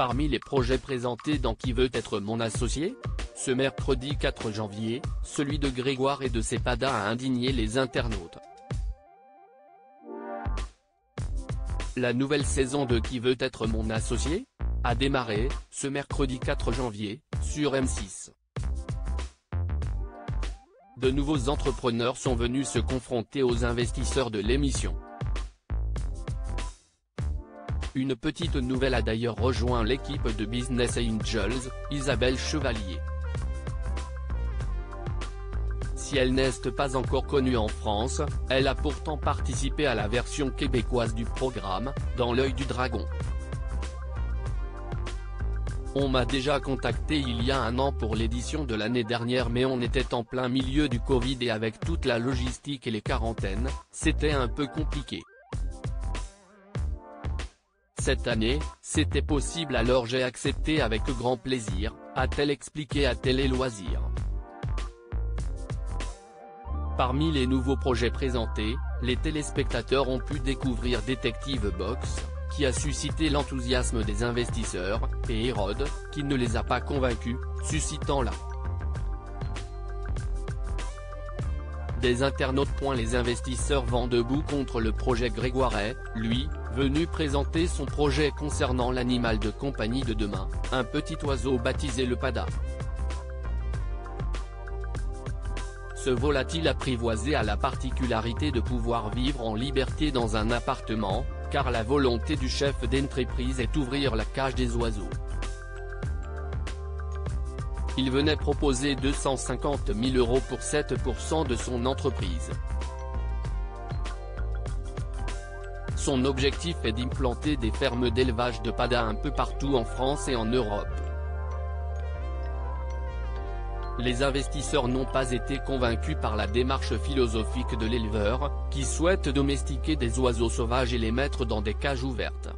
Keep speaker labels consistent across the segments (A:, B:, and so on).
A: Parmi les projets présentés dans Qui veut être mon associé ? Ce mercredi 4 janvier, celui de Grégoire et de Cepeda a indigné les internautes. La nouvelle saison de Qui veut être mon associé ? A démarré, ce mercredi 4 janvier, sur M6. De nouveaux entrepreneurs sont venus se confronter aux investisseurs de l'émission. Une petite nouvelle a d'ailleurs rejoint l'équipe de Business Angels, Isabelle Chevalier. Si elle n'est pas encore connue en France, elle a pourtant participé à la version québécoise du programme, Dans l'œil du dragon. On m'a déjà contacté il y a un an pour l'édition de l'année dernière, mais on était en plein milieu du Covid et avec toute la logistique et les quarantaines, c'était un peu compliqué. Cette année, c'était possible, alors j'ai accepté avec grand plaisir, a-t-elle expliqué à Télé Loisirs. Parmi les nouveaux projets présentés, les téléspectateurs ont pu découvrir Détective Box, qui a suscité l'enthousiasme des investisseurs, et Hérode, qui ne les a pas convaincus, suscitant la des internautes. Les investisseurs vont debout contre le projet. Grégoire est, lui, venu présenter son projet concernant l'animal de compagnie de demain, un petit oiseau baptisé le Pada. Ce volatile apprivoisé a la particularité de pouvoir vivre en liberté dans un appartement, car la volonté du chef d'entreprise est d'ouvrir la cage des oiseaux. Il venait proposer 250 000 € pour 7% de son entreprise. Son objectif est d'implanter des fermes d'élevage de Pada un peu partout en France et en Europe. Les investisseurs n'ont pas été convaincus par la démarche philosophique de l'éleveur, qui souhaite domestiquer des oiseaux sauvages et les mettre dans des cages ouvertes.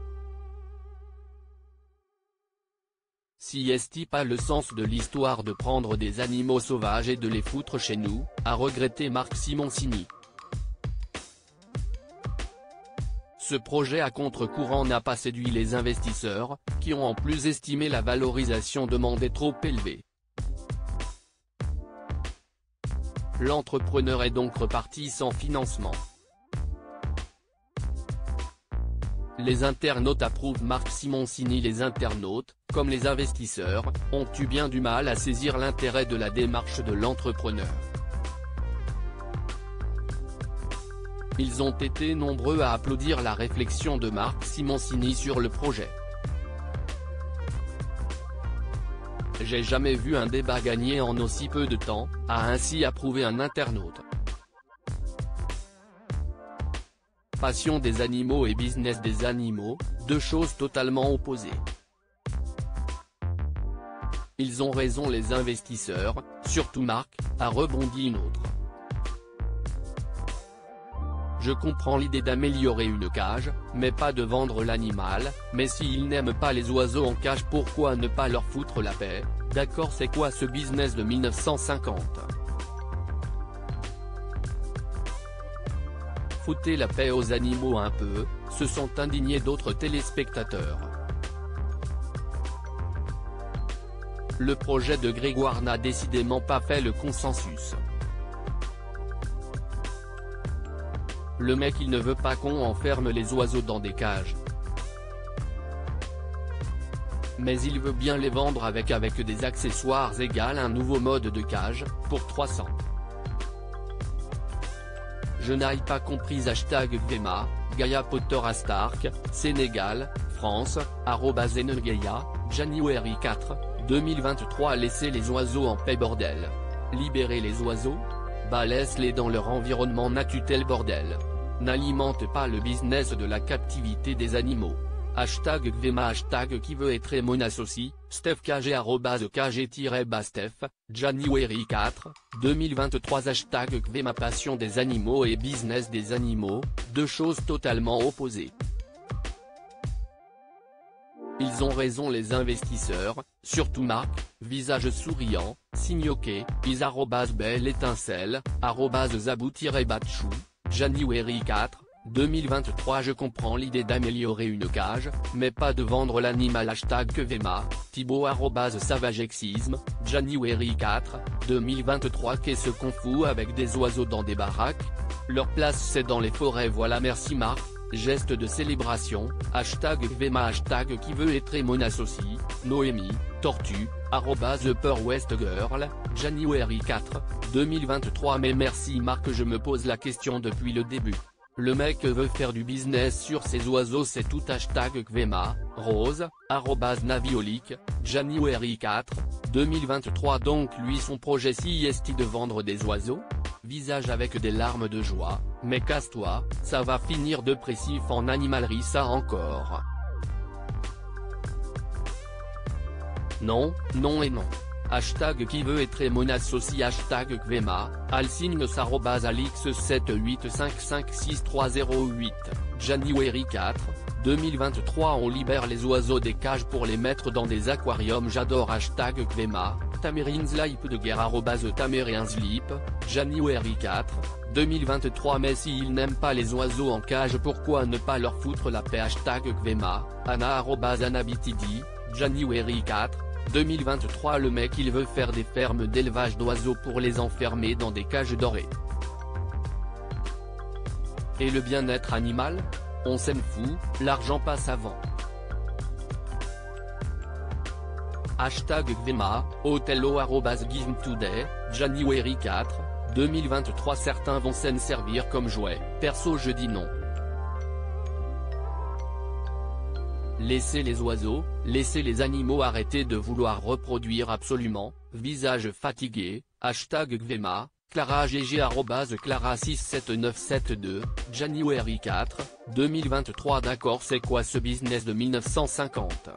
A: Si est-il pas le sens de l'histoire de prendre des animaux sauvages et de les foutre chez nous, a regretté Marc Simoncini. Ce projet à contre-courant n'a pas séduit les investisseurs, qui ont en plus estimé la valorisation demandée trop élevée. L'entrepreneur est donc reparti sans financement. Les internautes approuvent Marc Simoncini. Les internautes, comme les investisseurs, ont eu bien du mal à saisir l'intérêt de la démarche de l'entrepreneur. Ils ont été nombreux à applaudir la réflexion de Marc Simoncini sur le projet. J'ai jamais vu un débat gagner en aussi peu de temps, a ainsi approuvé un internaute. Passion des animaux et business des animaux, deux choses totalement opposées. Ils ont raison les investisseurs, surtout Marc, a rebondi une autre. Je comprends l'idée d'améliorer une cage, mais pas de vendre l'animal, mais s'ils n'aiment pas les oiseaux en cage, pourquoi ne pas leur foutre la paix, d'accord? C'est quoi ce business de 1950? Foutez la paix aux animaux un peu, se sont indignés d'autres téléspectateurs. Le projet de Grégoire n'a décidément pas fait le consensus. Le mec il ne veut pas qu'on enferme les oiseaux dans des cages. Mais il veut bien les vendre avec des accessoires égales un nouveau mode de cage, pour 300. Je n'ai pas compris. #Vema, Gaia Potter Stark, Sénégal, France, @Zenegaya, January 4, 2023. Laissez les oiseaux en paix bordel. Libérez les oiseaux ? Bah laisse-les dans leur environnement naturel bordel. N'alimente pas le business de la captivité des animaux. #Vema Qui veut être mon associé, Steph KG @KG-Bastef, January 4, 2023. #Vema Passion des animaux et business des animaux, deux choses totalement opposées. Ils ont raison les investisseurs, surtout Marc, visage souriant, signe OK, @belle étincelle, @zabou-batchou, January 4, 2023. Je comprends l'idée d'améliorer une cage, mais pas de vendre l'animal. #Kvema, Thibaut @savagexisme, January 4, 2023. Qu'est-ce qu'on fout avec des oiseaux dans des baraques? Leur place c'est dans les forêts. Voilà, merci Marc. Geste de célébration, #Kvema, qui veut être mon associé, Noémie, Tortue, @UpperWestGirl, January 4, 2023. Mais merci Marc, je me pose la question depuis le début. Le mec veut faire du business sur ces oiseaux, c'est tout. #Kvema, Rose, @Naviolique, January 4, 2023. Donc lui son projet si est de vendre des oiseaux? Visage avec des larmes de joie, mais casse-toi, ça va finir dépressif en animalerie ça encore. Non, non et non. Qui veut être mon associé. #Kvema, Alsignes @Alix78556308, January 4, 2023. On libère les oiseaux des cages pour les mettre dans des aquariums. J'adore. #Kvema, Tamerinsleep de guerre @Tamerinsleep, January 4, 2023. Mais s'ils n'aiment pas les oiseaux en cage, pourquoi ne pas leur foutre la paix? #Kvema, Anna @Anabitidi, January 4, 2023. Le mec il veut faire des fermes d'élevage d'oiseaux pour les enfermer dans des cages dorées. Et le bien-être animal? On s'en fout, l'argent passe avant. #Kvema, Othello @GiveToday, January 4, 2023. Certains vont s'en servir comme jouet, perso je dis non. Laissez les oiseaux, laissez les animaux, arrêtez de vouloir reproduire absolument, visage fatigué, #Kvema, Clara GG @Clara67972, January 4, 2023. D'accord, c'est quoi ce business de 1950?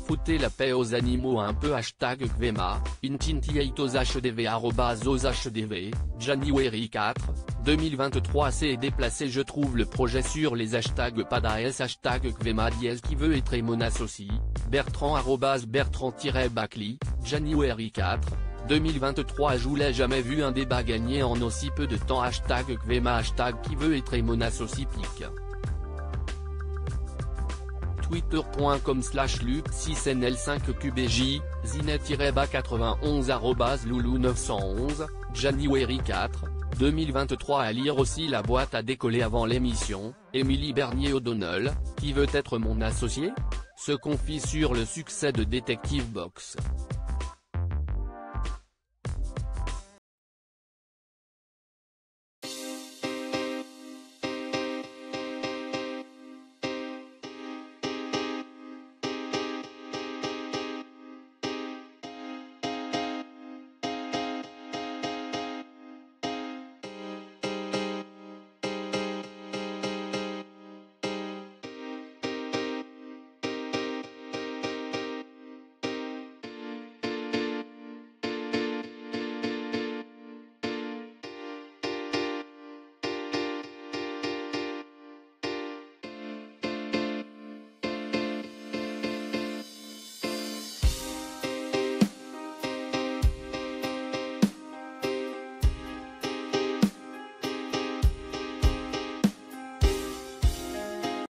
A: Foutez la paix aux animaux un peu. #Kvema, Intintiatos HDV @OsHDV, January 4, 2023. C'est déplacé je trouve le projet sur les #PADAS. #Kvema qui veut être mon associé, Bertrand @Bertrand-Bacli, January 4, 2023. Je l'ai jamais vu un débat gagné en aussi peu de temps. #Kvema, qui veut être mon associé pique. Twitter.com/Luc6nl5QBJ, Zinet-91 @Loulou911, January 4, 2023. À lire aussi La boîte à décoller avant l'émission, Émilie Bernier O'Donnell, qui veut être mon associé? Se confie sur le succès de Detective Box.